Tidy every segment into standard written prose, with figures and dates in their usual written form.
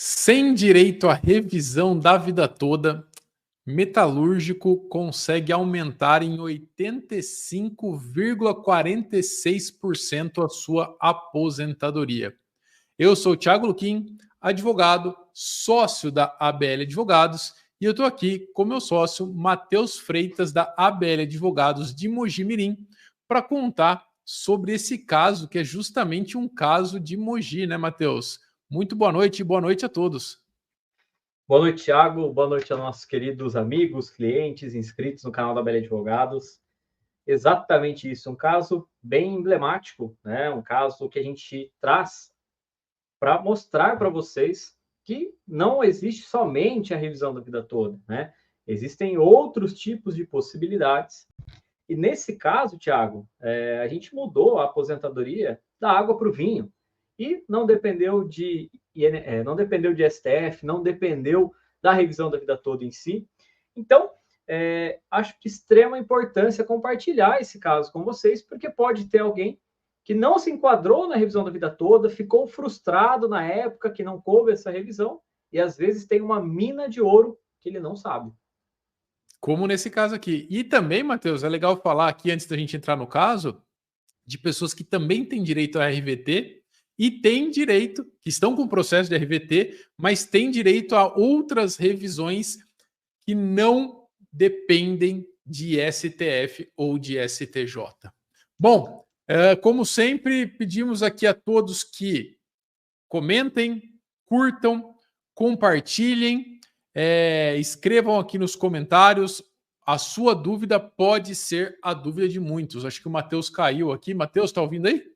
Sem direito à revisão da vida toda, metalúrgico consegue aumentar em 85,46% a sua aposentadoria. Eu sou o Thiago Luquim, advogado, sócio da ABL Advogados, e eu estou aqui com meu sócio Matheus Freitas, da ABL Advogados de Mogi Mirim, para contar sobre esse caso, que é justamente um caso de Mogi, né, Matheus? Muito boa noite a todos. Boa noite, Thiago. Boa noite aos nossos queridos amigos, clientes, inscritos no canal da ABL Advogados. Exatamente isso, um caso bem emblemático, né? Um caso que a gente traz para mostrar para vocês que não existe somente a revisão da vida toda, né? Existem outros tipos de possibilidades. E nesse caso, Thiago, a gente mudou a aposentadoria da água para o vinho e não dependeu não dependeu de STF, não dependeu da revisão da vida toda em si. Então, acho de extrema importância compartilhar esse caso com vocês, porque pode ter alguém que não se enquadrou na revisão da vida toda, ficou frustrado na época que não coube essa revisão e às vezes tem uma mina de ouro que ele não sabe. Como nesse caso aqui. E também, Matheus, é legal falar aqui, antes da gente entrar no caso, de pessoas que também têm direito a RVT e têm direito, que estão com processo de RVT, mas têm direito a outras revisões que não dependem de STF ou de STJ. Bom, como sempre, pedimos aqui a todos que comentem, curtam, compartilhem, escrevam aqui nos comentários. A sua dúvida pode ser a dúvida de muitos. Acho que o Matheus caiu aqui. Matheus, está ouvindo aí?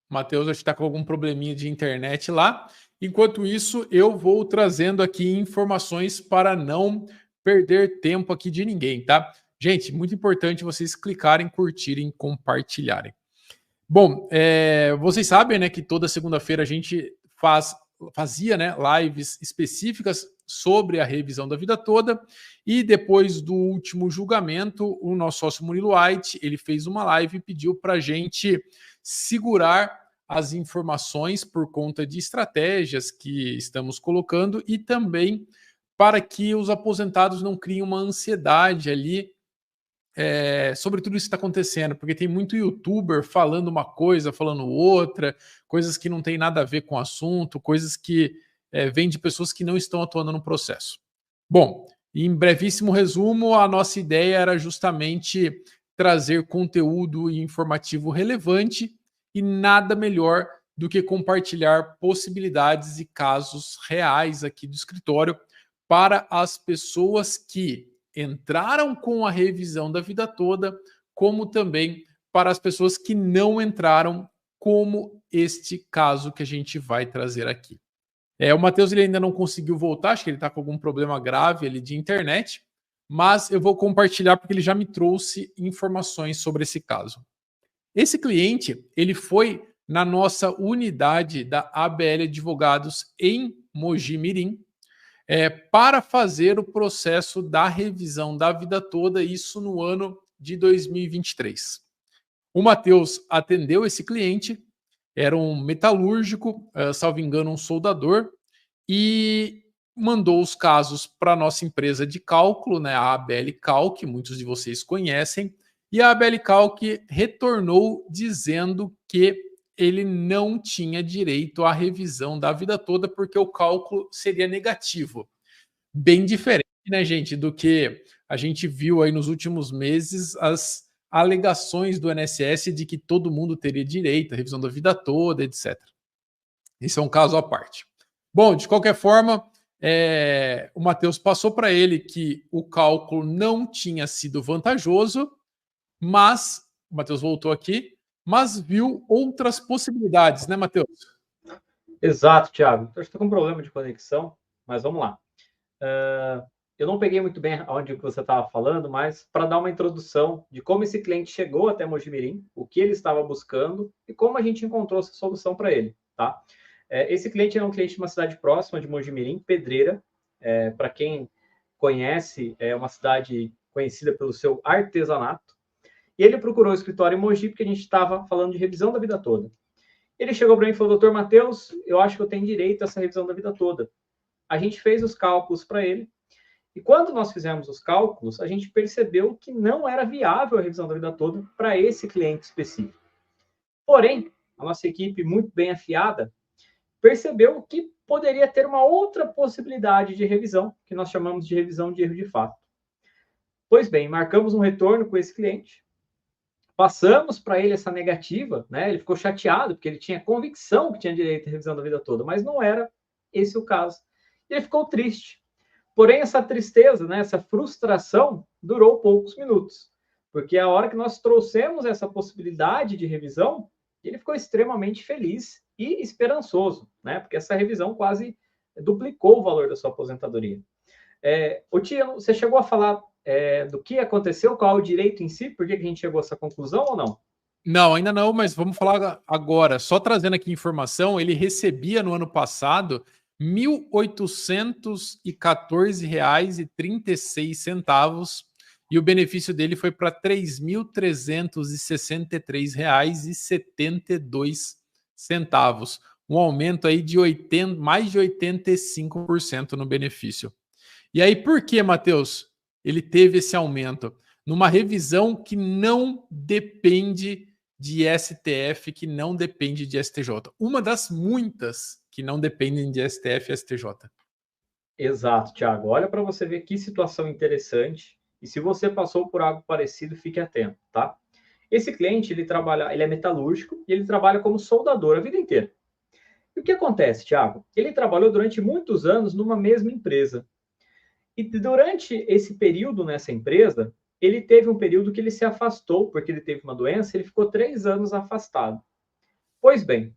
Matheus, acho que está com algum probleminha de internet lá. Enquanto isso, eu vou trazendo aqui informações para não perder tempo aqui de ninguém, tá? Gente, muito importante vocês clicarem, curtirem, compartilharem. Bom, vocês sabem, né, que toda segunda-feira a gente fazia, né, lives específicas sobre a revisão da vida toda, e depois do último julgamento, o nosso sócio Murilo White, ele fez uma live e pediu para a gente segurar as informações por conta de estratégias que estamos colocando e também para que os aposentados não criem uma ansiedade ali sobre tudo isso que está acontecendo, porque tem muito youtuber falando uma coisa, falando outra, coisas que não tem nada a ver com o assunto, coisas que vêm de pessoas que não estão atuando no processo. Bom, em brevíssimo resumo, a nossa ideia era justamente trazer conteúdo informativo relevante e nada melhor do que compartilhar possibilidades e casos reais aqui do escritório para as pessoas que entraram com a revisão da vida toda, como também para as pessoas que não entraram, como este caso que a gente vai trazer aqui. O Matheus ele ainda não conseguiu voltar, acho que ele está com algum problema grave ali de internet, mas eu vou compartilhar porque ele já me trouxe informações sobre esse caso. Esse cliente, ele foi na nossa unidade da ABL Advogados em Mogi Mirim, para fazer o processo da revisão da vida toda, isso no ano de 2023. O Matheus atendeu esse cliente, era um metalúrgico, salvo engano, um soldador, e mandou os casos para a nossa empresa de cálculo, né, a ABL Calc, muitos de vocês conhecem, e a ABL Calc retornou dizendo que ele não tinha direito à revisão da vida toda porque o cálculo seria negativo. Bem diferente, né, gente, do que a gente viu aí nos últimos meses, as alegações do INSS de que todo mundo teria direito à revisão da vida toda, etc. Esse é um caso à parte. Bom, de qualquer forma, o Matheus passou para ele que o cálculo não tinha sido vantajoso, mas o Matheus voltou aqui, mas viu outras possibilidades, né, Matheus? Exato, Thiago. Então, estou com um problema de conexão, mas vamos lá. Eu não peguei muito bem onde você estava falando, mas para dar uma introdução de como esse cliente chegou até Mogi Mirim, o que ele estava buscando e como a gente encontrou essa solução para ele, tá? Esse cliente é um cliente de uma cidade próxima de Mogi Mirim, Pedreira. Para quem conhece, é uma cidade conhecida pelo seu artesanato. E ele procurou o escritório em Mogi porque a gente estava falando de revisão da vida toda. Ele chegou para mim e falou: doutor Matheus, eu acho que eu tenho direito a essa revisão da vida toda. A gente fez os cálculos para ele, e quando nós fizemos os cálculos, a gente percebeu que não era viável a revisão da vida toda para esse cliente específico. Porém, a nossa equipe, muito bem afiada, percebeu que poderia ter uma outra possibilidade de revisão, que nós chamamos de revisão de erro de fato. Pois bem, marcamos um retorno com esse cliente, passamos para ele essa negativa, né? Ele ficou chateado, porque ele tinha convicção que tinha direito à revisão da vida toda, mas não era esse o caso. E ele ficou triste. Porém, essa tristeza, né, essa frustração, durou poucos minutos, porque a hora que nós trouxemos essa possibilidade de revisão, ele ficou extremamente feliz e esperançoso, né, porque essa revisão quase duplicou o valor da sua aposentadoria. O Tia, você chegou a falar do que aconteceu, qual é o direito em si, por que a gente chegou a essa conclusão ou não? Não, ainda não, mas vamos falar agora. Só trazendo aqui informação, ele recebia no ano passado R$ 1.814,36 e o benefício dele foi para R$ 3.363,72, um aumento aí de mais de 85% no benefício. E aí, por que, Matheus, ele teve esse aumento? Numa revisão que não depende de STF, que não depende de STJ. Uma das muitas que não dependem de STF e STJ. Exato, Thiago. Olha para você ver que situação interessante. E se você passou por algo parecido, fique atento, tá? Esse cliente, ele é metalúrgico e ele trabalha como soldador a vida inteira. E o que acontece, Thiago? Ele trabalhou durante muitos anos numa mesma empresa. E durante esse período nessa empresa, ele teve um período que ele se afastou, porque ele teve uma doença, ele ficou 3 anos afastado. Pois bem,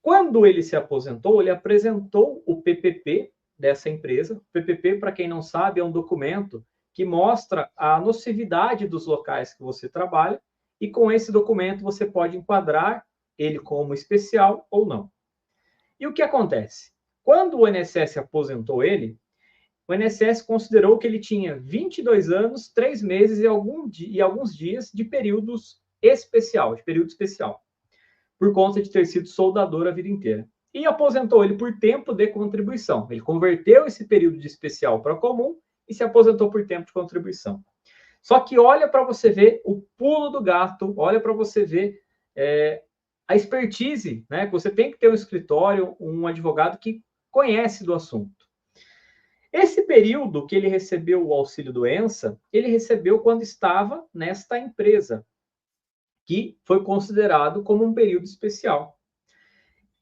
quando ele se aposentou, ele apresentou o PPP dessa empresa. O PPP, para quem não sabe, é um documento que mostra a nocividade dos locais que você trabalha, e com esse documento você pode enquadrar ele como especial ou não. E o que acontece? Quando o INSS aposentou ele, o INSS considerou que ele tinha 22 anos, 3 meses e alguns dias de período especial, por conta de ter sido soldador a vida inteira. E aposentou ele por tempo de contribuição. Ele converteu esse período de especial para comum e se aposentou por tempo de contribuição. Só que olha para você ver o pulo do gato, olha para você ver a expertise, né? Você tem que ter um escritório, um advogado que conhece do assunto. Esse período que ele recebeu o auxílio-doença, ele recebeu quando estava nesta empresa, que foi considerado como um período especial.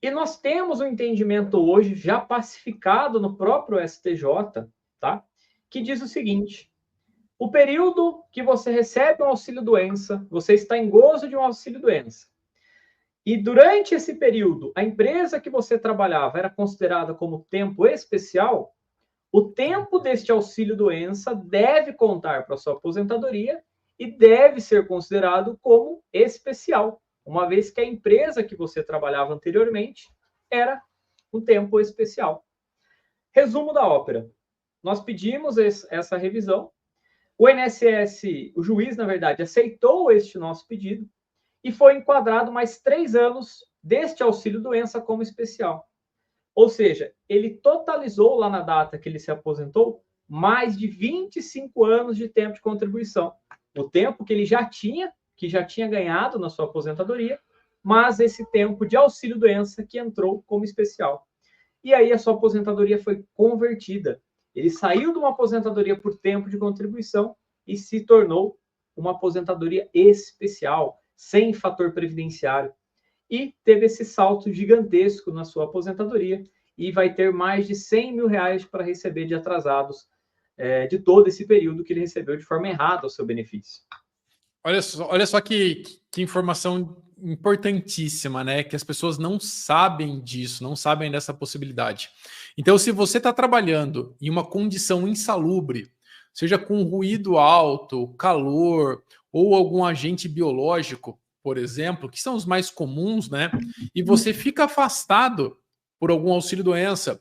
E nós temos um entendimento hoje já pacificado no próprio STJ, tá? Que diz o seguinte: o período que você recebe um auxílio-doença, você está em gozo de um auxílio-doença. E durante esse período, a empresa que você trabalhava era considerada como tempo especial. O tempo deste auxílio-doença deve contar para a sua aposentadoria e deve ser considerado como especial, uma vez que a empresa que você trabalhava anteriormente era um tempo especial. Resumo da ópera. Nós pedimos essa revisão, o INSS, o juiz, na verdade, aceitou este nosso pedido e foi enquadrado mais 3 anos deste auxílio-doença como especial. Ou seja, ele totalizou lá na data que ele se aposentou mais de 25 anos de tempo de contribuição. O tempo que ele já tinha ganhado na sua aposentadoria, mas esse tempo de auxílio-doença que entrou como especial. E aí a sua aposentadoria foi convertida. Ele saiu de uma aposentadoria por tempo de contribuição e se tornou uma aposentadoria especial, sem fator previdenciário. E teve esse salto gigantesco na sua aposentadoria e vai ter mais de R$100 mil para receber de atrasados de todo esse período que ele recebeu de forma errada o seu benefício. Olha só que informação importantíssima, né? Que as pessoas não sabem disso, não sabem dessa possibilidade. Então, se você está trabalhando em uma condição insalubre, seja com ruído alto, calor ou algum agente biológico, por exemplo, que são os mais comuns, né? E você fica afastado por algum auxílio-doença,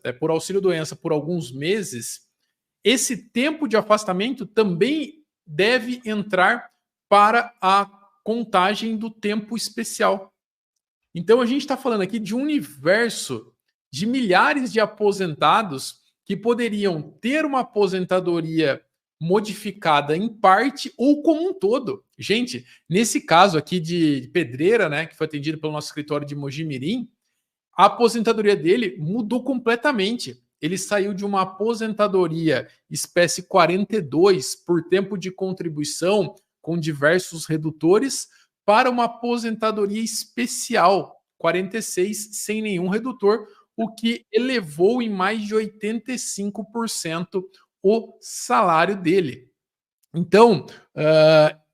por alguns meses, esse tempo de afastamento também deve entrar para a contagem do tempo especial. Então a gente está falando aqui de um universo de milhares de aposentados que poderiam ter uma aposentadoria modificada em parte ou como um todo. Gente, nesse caso aqui de Pedreira, né, que foi atendido pelo nosso escritório de Mojimirim, a aposentadoria dele mudou completamente. Ele saiu de uma aposentadoria espécie 42 por tempo de contribuição com diversos redutores para uma aposentadoria especial 46 sem nenhum redutor, o que elevou em mais de 85% o salário dele. Então,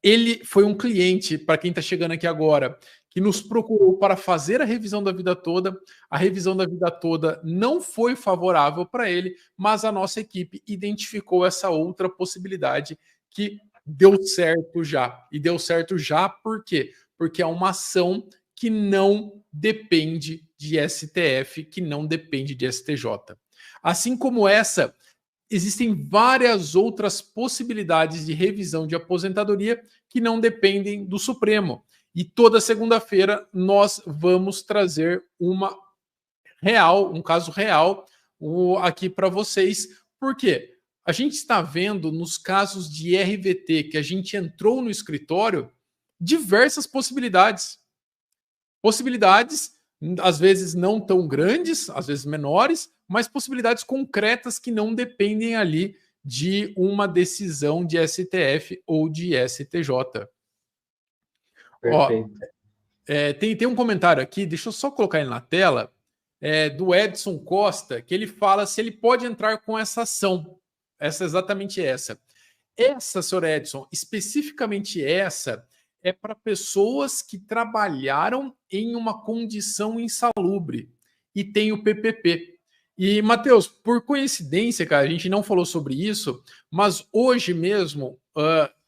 ele foi um cliente, para quem está chegando aqui agora, que nos procurou para fazer a revisão da vida toda. A revisão da vida toda não foi favorável para ele, mas a nossa equipe identificou essa outra possibilidade que deu certo já. E deu certo já por quê? Porque é uma ação que não depende de STF, que não depende de STJ. Assim como essa, existem várias outras possibilidades de revisão de aposentadoria que não dependem do Supremo. E toda segunda-feira nós vamos trazer um caso real aqui para vocês. Por quê? A gente está vendo nos casos de RVT que a gente entrou no escritório diversas possibilidades. Possibilidades, às vezes não tão grandes, às vezes menores, mas possibilidades concretas que não dependem ali de uma decisão de STF ou de STJ. Perfeito. Ó, tem um comentário aqui, deixa eu só colocar ele na tela, do Edson Costa, que ele fala se ele pode entrar com essa ação. Exatamente essa. Essa, senhor Edson, especificamente essa, é para pessoas que trabalharam em uma condição insalubre e tem o PPP. E, Matheus, por coincidência, cara, a gente não falou sobre isso, mas hoje mesmo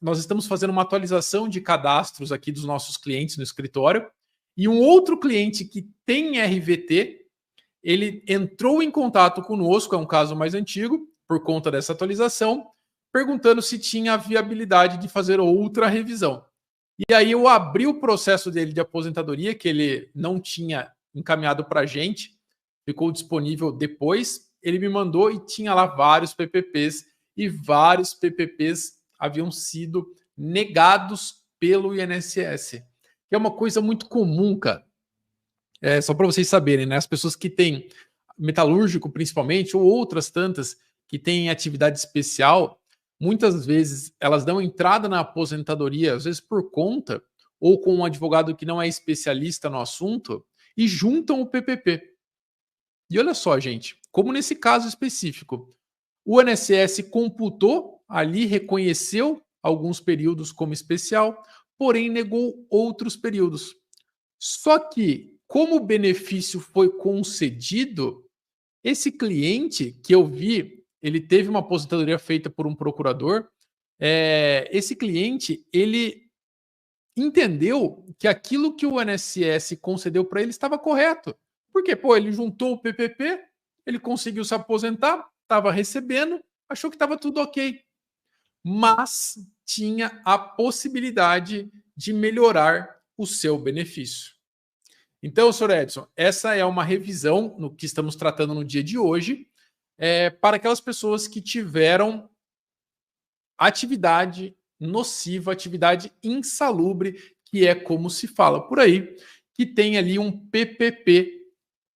nós estamos fazendo uma atualização de cadastros aqui dos nossos clientes no escritório, e um outro cliente que tem RVT, ele entrou em contato conosco, é um caso mais antigo, por conta dessa atualização, perguntando se tinha a viabilidade de fazer outra revisão. E aí eu abri o processo dele de aposentadoria, que ele não tinha encaminhado para a gente, ficou disponível depois, ele me mandou e tinha lá vários PPPs, e vários PPPs haviam sido negados pelo INSS, que é uma coisa muito comum, cara. Só para vocês saberem, né? As pessoas que têm metalúrgico, principalmente, ou outras tantas que têm atividade especial, muitas vezes elas dão entrada na aposentadoria, às vezes por conta, ou com um advogado que não é especialista no assunto, e juntam o PPP. E olha só, gente, como nesse caso específico, o INSS computou ali, reconheceu alguns períodos como especial, porém negou outros períodos. Só que, como o benefício foi concedido, esse cliente que eu vi, ele teve uma aposentadoria feita por um procurador, esse cliente, ele entendeu que aquilo que o INSS concedeu para ele estava correto. Por quê? Pô, ele juntou o PPP, ele conseguiu se aposentar, estava recebendo, achou que estava tudo ok. Mas tinha a possibilidade de melhorar o seu benefício. Então, Sr. Edson, essa é uma revisão no que estamos tratando no dia de hoje, para aquelas pessoas que tiveram atividade nociva, atividade insalubre, que é como se fala por aí, que tem ali um PPP,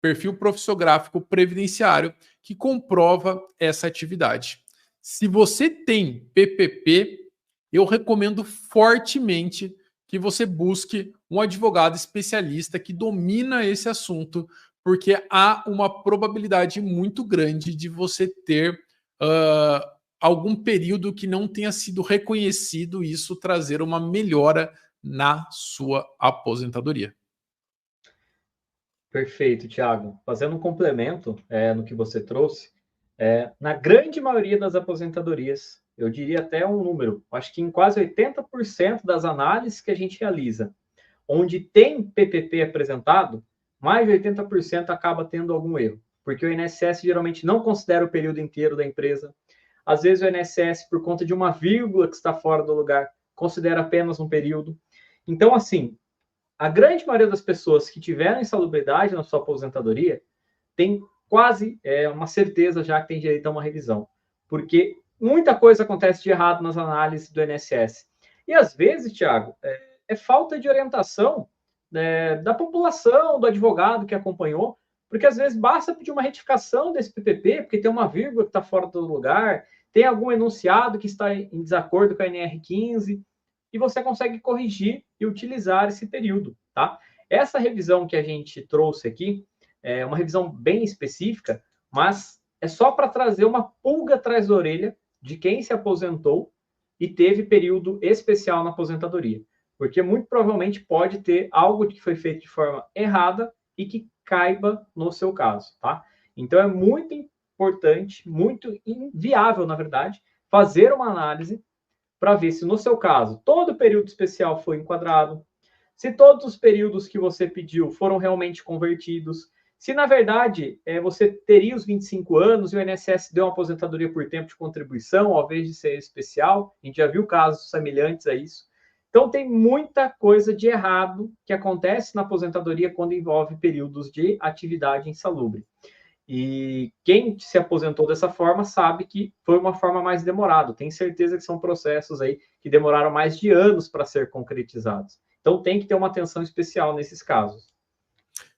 perfil profissiográfico previdenciário, que comprova essa atividade. Se você tem PPP, eu recomendo fortemente que você busque um advogado especialista que domina esse assunto, porque há uma probabilidade muito grande de você ter algum período que não tenha sido reconhecido e isso trazer uma melhora na sua aposentadoria. Perfeito, Thiago. Fazendo um complemento no que você trouxe, na grande maioria das aposentadorias, eu diria até um número, acho que em quase 80% das análises que a gente realiza, onde tem PPP apresentado, mais de 80% acaba tendo algum erro, porque o INSS geralmente não considera o período inteiro da empresa. Às vezes o INSS, por conta de uma vírgula que está fora do lugar, considera apenas um período. Então, assim, a grande maioria das pessoas que tiveram insalubridade na sua aposentadoria tem quase uma certeza já que tem direito a uma revisão, porque muita coisa acontece de errado nas análises do INSS. E às vezes, Thiago, é falta de orientação da população, do advogado que acompanhou, porque às vezes basta pedir uma retificação desse PPP, porque tem uma vírgula que está fora do lugar, tem algum enunciado que está em desacordo com a NR15, e você consegue corrigir e utilizar esse período, tá? Essa revisão que a gente trouxe aqui é uma revisão bem específica, mas é só para trazer uma pulga atrás da orelha de quem se aposentou e teve período especial na aposentadoria, porque muito provavelmente pode ter algo que foi feito de forma errada e que caiba no seu caso, tá? Então é muito importante, muito inviável, na verdade, fazer uma análise para ver se no seu caso todo o período especial foi enquadrado, se todos os períodos que você pediu foram realmente convertidos, se na verdade você teria os 25 anos e o INSS deu uma aposentadoria por tempo de contribuição ao invés de ser especial, a gente já viu casos semelhantes a isso. Então tem muita coisa de errado que acontece na aposentadoria quando envolve períodos de atividade insalubre. E quem se aposentou dessa forma sabe que foi uma forma mais demorada. Tem certeza que são processos aí que demoraram mais de anos para ser concretizados. Então tem que ter uma atenção especial nesses casos.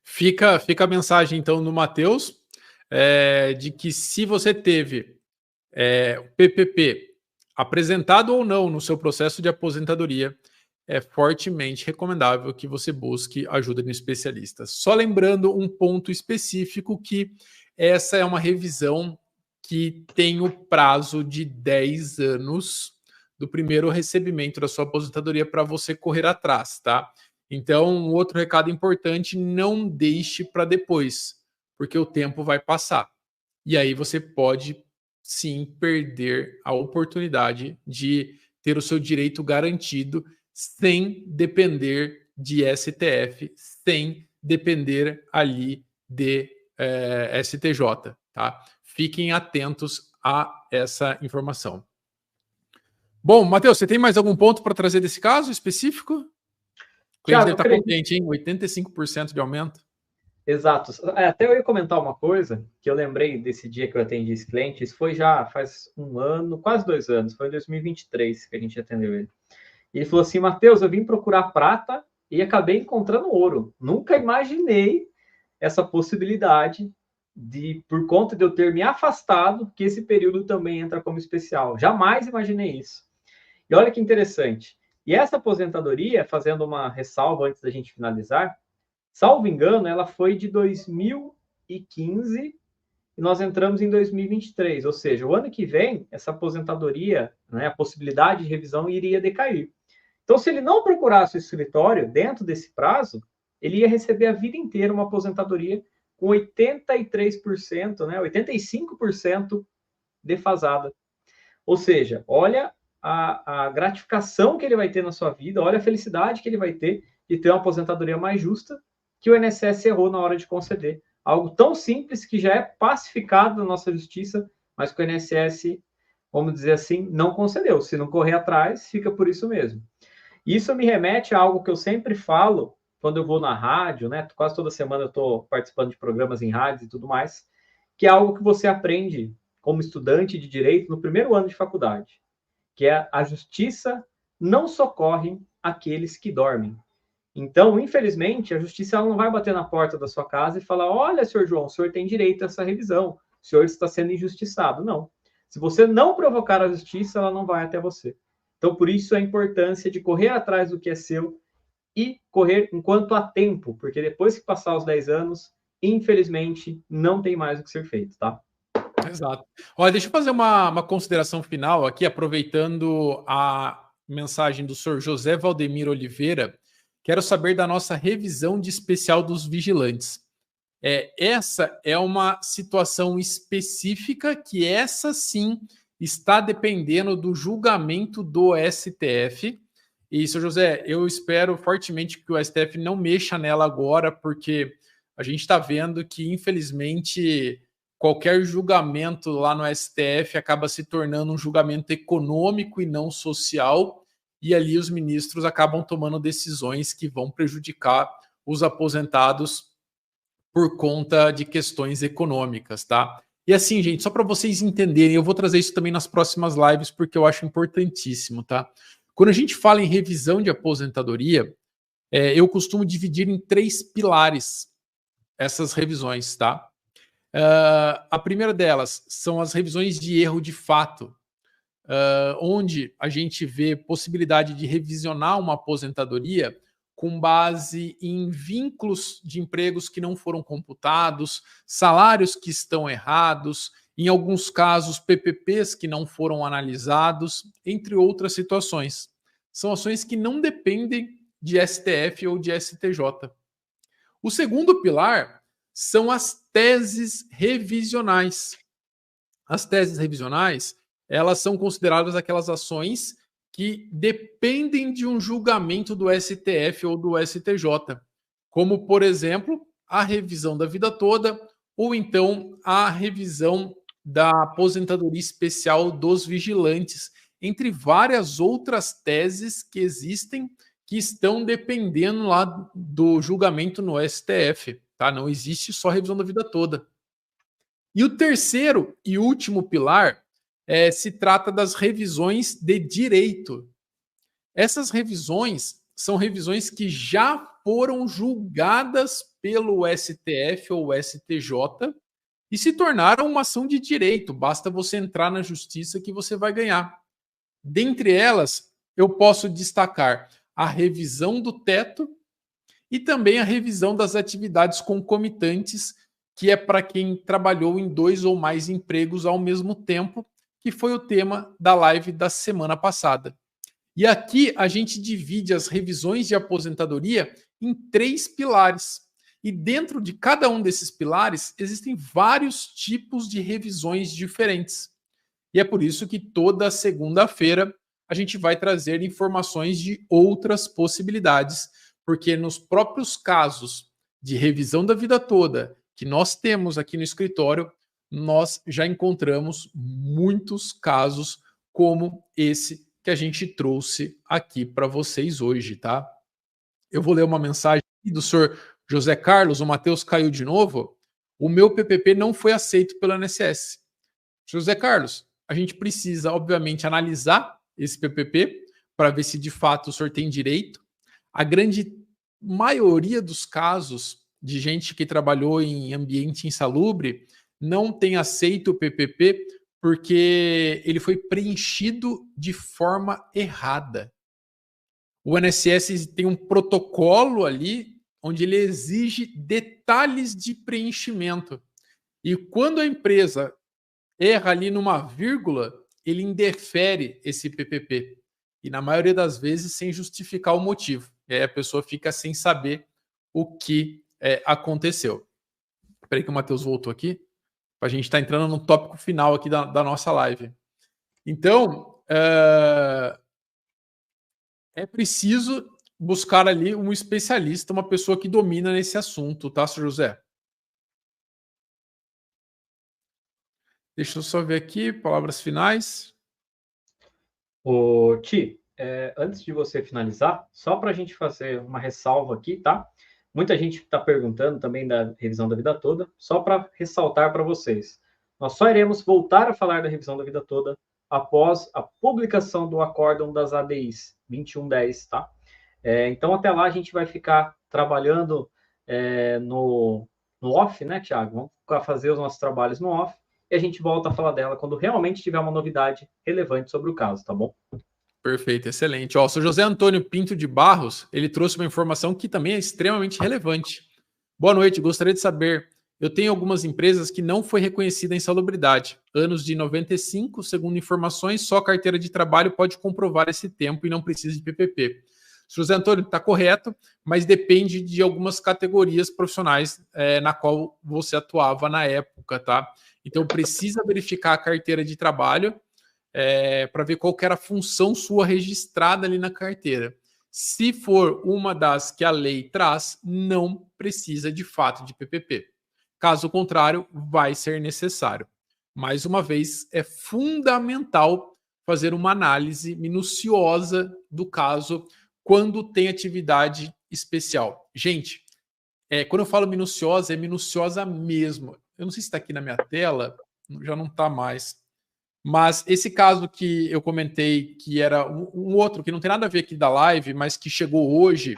Fica a mensagem, então, no Matheus, de que se você teve o PPP apresentado ou não no seu processo de aposentadoria, é fortemente recomendável que você busque ajuda de um especialista. Só lembrando um ponto específico, que essa é uma revisão que tem o prazo de 10 anos do primeiro recebimento da sua aposentadoria para você correr atrás, tá? Então, um outro recado importante: não deixe para depois, porque o tempo vai passar. E aí você pode, sim, perder a oportunidade de ter o seu direito garantido sem depender de STF, sem depender ali de STJ, tá? Fiquem atentos a essa informação. Bom, Matheus, você tem mais algum ponto para trazer desse caso específico? O cliente deve estar contente, hein? 85% de aumento. Exato. Até eu ia comentar uma coisa que eu lembrei desse dia que eu atendi esse cliente. Isso foi já faz um ano, quase 2 anos. Foi em 2023 que a gente atendeu ele. E ele falou assim: Matheus, eu vim procurar prata e acabei encontrando ouro. Nunca imaginei essa possibilidade de, por conta de eu ter me afastado, que esse período também entra como especial. Jamais imaginei isso. E olha que interessante. E essa aposentadoria, fazendo uma ressalva antes da gente finalizar, salvo engano, ela foi de 2015 e nós entramos em 2023. Ou seja, o ano que vem, essa aposentadoria, né, a possibilidade de revisão iria decair. Então, se ele não procurasse o escritório dentro desse prazo, ele ia receber a vida inteira uma aposentadoria com 83%, né, 85% defasada. Ou seja, olha a gratificação que ele vai ter na sua vida, olha a felicidade que ele vai ter de ter uma aposentadoria mais justa, que o INSS errou na hora de conceder. Algo tão simples que já é pacificado na nossa justiça, mas que o INSS, vamos dizer assim, não concedeu. Se não correr atrás, fica por isso mesmo. Isso me remete a algo que eu sempre falo quando eu vou na rádio, né? Quase toda semana eu estou participando de programas em rádio e tudo mais, que é algo que você aprende como estudante de direito no primeiro ano de faculdade, que é a justiça não socorre aqueles que dormem. Então, infelizmente, a justiça ela não vai bater na porta da sua casa e falar: olha, senhor João, o senhor tem direito a essa revisão, o senhor está sendo injustiçado. Não. Se você não provocar a justiça, ela não vai até você. Então, por isso a importância de correr atrás do que é seu e correr enquanto há tempo, porque depois que passar os 10 anos, infelizmente, não tem mais o que ser feito, tá? Exato. Olha, deixa eu fazer uma consideração final aqui, aproveitando a mensagem do senhor José Valdemir Oliveira. Quero saber da nossa revisão de especial dos vigilantes. Essa é uma situação específica que essa sim está dependendo do julgamento do STF. E, senhor José, eu espero fortemente que o STF não mexa nela agora, porque a gente está vendo que, infelizmente, qualquer julgamento lá no STF acaba se tornando um julgamento econômico e não social. e ali os ministros acabam tomando decisões que vão prejudicar os aposentados por conta de questões econômicas, tá? E assim, gente, só para vocês entenderem, eu vou trazer isso também nas próximas lives, porque eu acho importantíssimo, tá? Quando a gente fala em revisão de aposentadoria, eu costumo dividir em 3 pilares essas revisões, tá? A primeira delas são as revisões de erro de fato, onde a gente vê possibilidade de revisionar uma aposentadoria com base em vínculos de empregos que não foram computados, salários que estão errados, em alguns casos PPPs que não foram analisados, entre outras situações. São ações que não dependem de STF ou de STJ. O segundo pilar são as teses revisionais. As teses revisionais, elas são consideradas aquelas ações que dependem de um julgamento do STF ou do STJ, como, por exemplo, a revisão da vida toda ou então a revisão da aposentadoria especial dos vigilantes, entre várias outras teses que existem que estão dependendo lá do julgamento no STF, tá? Não existe só revisão da vida toda. E o terceiro e último pilar se trata das revisões de direito. Essas revisões são revisões que já foram julgadas pelo STF ou STJ e se tornaram uma ação de direito. Basta você entrar na justiça que você vai ganhar. Dentre elas, eu posso destacar a revisão do teto e também a revisão das atividades concomitantes, que é para quem trabalhou em 2 ou mais empregos ao mesmo tempo, que foi o tema da live da semana passada. E aqui a gente divide as revisões de aposentadoria em 3 pilares. E dentro de cada um desses pilares existem vários tipos de revisões diferentes. E é por isso que toda segunda-feira a gente vai trazer informações de outras possibilidades, porque nos próprios casos de revisão da vida toda que nós temos aqui no escritório, nós já encontramos muitos casos como esse que a gente trouxe aqui para vocês hoje, tá? Eu vou ler uma mensagem do senhor José Carlos, o Matheus caiu de novo. O meu PPP não foi aceito pelo INSS. José Carlos, a gente precisa, obviamente, analisar esse PPP para ver se de fato o senhor tem direito. A grande maioria dos casos de gente que trabalhou em ambiente insalubre não tem aceito o PPP porque ele foi preenchido de forma errada. O INSS tem um protocolo ali onde ele exige detalhes de preenchimento. E quando a empresa erra ali numa vírgula, ele indefere esse PPP. E na maioria das vezes sem justificar o motivo. E aí a pessoa fica sem saber o que aconteceu. Espera aí que o Matheus voltou aqui. A gente está entrando no tópico final aqui da nossa live. Então, é preciso buscar ali um especialista, uma pessoa que domina nesse assunto, tá, Sr. José? Deixa eu só ver aqui, palavras finais. Ô, Ti, antes de você finalizar, só para a gente fazer uma ressalva aqui, tá? Muita gente está perguntando também da revisão da vida toda, só para ressaltar para vocês. Nós só iremos voltar a falar da revisão da vida toda após a publicação do acórdão das ADIs 2110, tá? Então, até lá a gente vai ficar trabalhando no off, né, Thiago? Vamos ficar fazer os nossos trabalhos no off e a gente volta a falar dela quando realmente tiver uma novidade relevante sobre o caso, tá bom? Perfeito, excelente. Ó, o Sr. José Antônio Pinto de Barros, ele trouxe uma informação que também é extremamente relevante. Boa noite, gostaria de saber, eu tenho algumas empresas que não foi reconhecida a insalubridade. Anos de 95, segundo informações, só a carteira de trabalho pode comprovar esse tempo e não precisa de PPP. José Antônio, está correto, mas depende de algumas categorias profissionais na qual você atuava na época, tá? Então precisa verificar a carteira de trabalho para ver qual que era a função sua registrada ali na carteira. Se for uma das que a lei traz, não precisa de fato de PPP. Caso contrário, vai ser necessário. Mais uma vez, é fundamental fazer uma análise minuciosa do caso quando tem atividade especial. Gente, quando eu falo minuciosa, é minuciosa mesmo. Eu não sei se está aqui na minha tela, já não está mais. Mas esse caso que eu comentei, que era um outro, que não tem nada a ver aqui da live, mas que chegou hoje,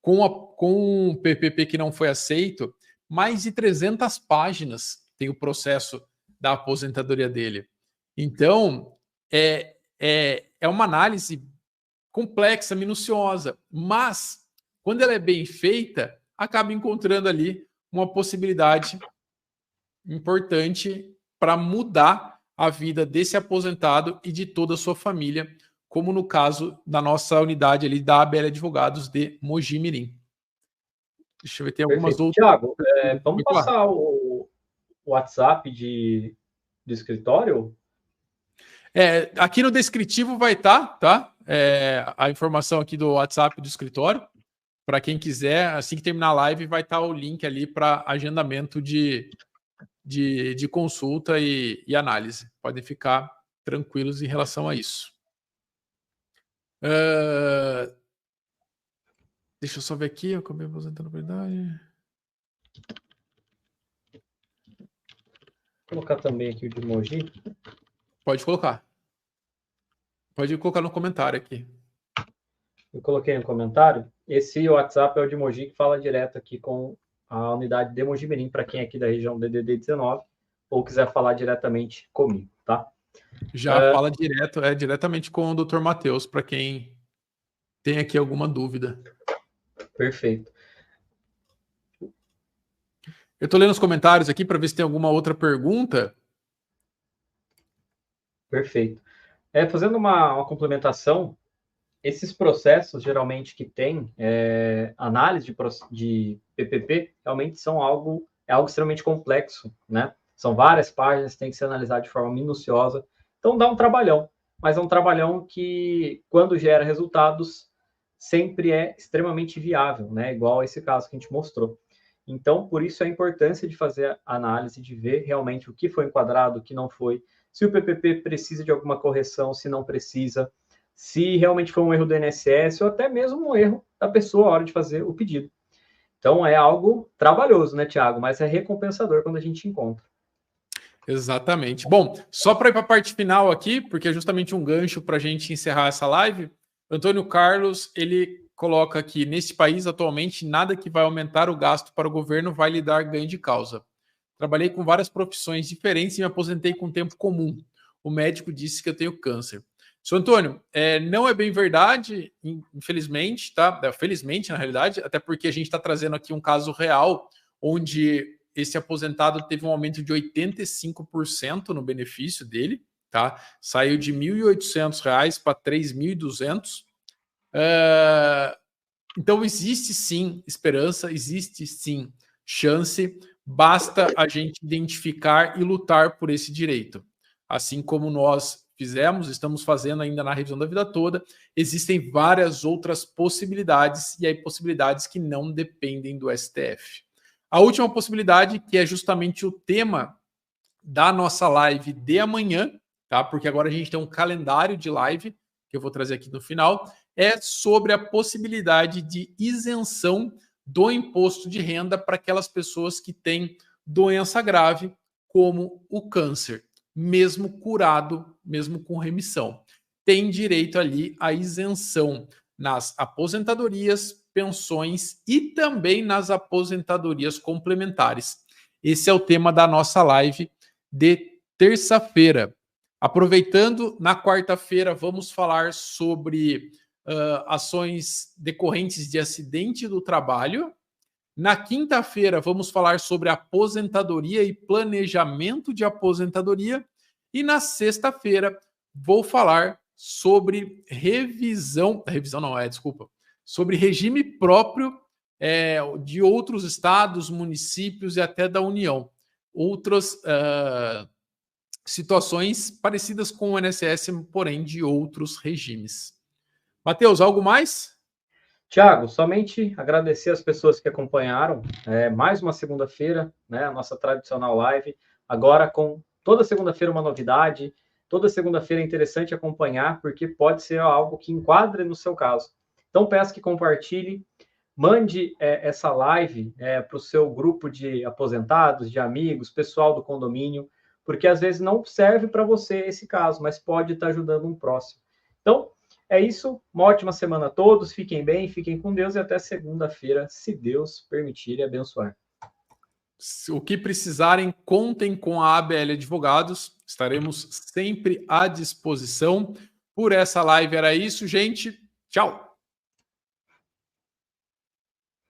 com um PPP que não foi aceito, mais de 300 páginas tem o processo da aposentadoria dele. Então, é uma análise complexa, minuciosa, mas quando ela é bem feita, acaba encontrando ali uma possibilidade importante para mudar a vida desse aposentado e de toda a sua família, como no caso da nossa unidade ali da ABL Advogados de Mogi Mirim. Deixa eu ver, tem algumas Perfeito. outras. Tiago, vamos passar o WhatsApp do escritório? Aqui no descritivo vai estar, tá? A informação aqui do WhatsApp do escritório. Para quem quiser, assim que terminar a live, vai estar o link ali para agendamento de consulta e análise. Podem ficar tranquilos em relação a isso. Deixa eu só ver aqui. Eu acabei aposentando a verdade. Vou colocar também aqui o de Mogi. Pode colocar. Pode colocar no comentário aqui. Eu coloquei no comentário. Esse WhatsApp é o de Mogi, que fala direto aqui com a unidade de Mogi Mirim, para quem é aqui da região DDD 19, ou quiser falar diretamente comigo, tá? Já fala diretamente com o Dr. Matheus, para quem tem aqui alguma dúvida. Perfeito. Eu estou lendo os comentários aqui para ver se tem alguma outra pergunta. Perfeito. Fazendo uma complementação, esses processos, geralmente, que tem análise de PPP, realmente são algo extremamente complexo, né? São várias páginas, tem que ser analisado de forma minuciosa. Então, dá um trabalhão, mas é um trabalhão que, quando gera resultados, sempre é extremamente viável, né? Igual esse caso que a gente mostrou. Então, por isso a importância de fazer a análise, de ver realmente o que foi enquadrado, o que não foi, se o PPP precisa de alguma correção, se não precisa, se realmente foi um erro do INSS ou até mesmo um erro da pessoa na hora de fazer o pedido. Então, é algo trabalhoso, né, Tiago? Mas é recompensador quando a gente encontra. Exatamente. Bom, só para ir para a parte final aqui, porque é justamente um gancho para a gente encerrar essa live, Antônio Carlos, ele coloca aqui, neste país, atualmente, nada que vai aumentar o gasto para o governo vai lhe dar ganho de causa. Trabalhei com várias profissões diferentes e me aposentei com tempo comum. O médico disse que eu tenho câncer. Seu Antônio, não é bem verdade, infelizmente, tá? Felizmente, na realidade, até porque a gente está trazendo aqui um caso real, onde esse aposentado teve um aumento de 85% no benefício dele, tá? Saiu de R$ 1.800 para R$ 3.200. Então, existe sim esperança, existe sim chance, basta a gente identificar e lutar por esse direito. Assim como nós fizemos, estamos fazendo ainda na revisão da vida toda, existem várias outras possibilidades, e aí possibilidades que não dependem do STF. A última possibilidade, que é justamente o tema da nossa live de amanhã, tá? Porque agora a gente tem um calendário de live, que eu vou trazer aqui no final, é sobre a possibilidade de isenção do imposto de renda para aquelas pessoas que têm doença grave, como o câncer, mesmo curado, mesmo com remissão. Tem direito ali à isenção nas aposentadorias, pensões e também nas aposentadorias complementares. Esse é o tema da nossa live de terça-feira. Aproveitando, na quarta-feira vamos falar sobre ações decorrentes de acidente do trabalho. Na quinta-feira vamos falar sobre aposentadoria e planejamento de aposentadoria. E na sexta-feira vou falar sobre sobre regime próprio de outros estados, municípios e até da União. Outras situações parecidas com o INSS, porém de outros regimes. Matheus, algo mais? Tiago, somente agradecer as pessoas que acompanharam mais uma segunda-feira, né, a nossa tradicional live, agora com toda segunda-feira uma novidade, toda segunda-feira é interessante acompanhar, porque pode ser algo que enquadre no seu caso. Então, peço que compartilhe, mande essa live para o seu grupo de aposentados, de amigos, pessoal do condomínio, porque às vezes não serve para você esse caso, mas pode estar ajudando um próximo. Então, é isso. Uma ótima semana a todos. Fiquem bem, fiquem com Deus e até segunda-feira, se Deus permitir e abençoar. O que precisarem, contem com a ABL Advogados. Estaremos sempre à disposição. Por essa live era isso, gente. Tchau!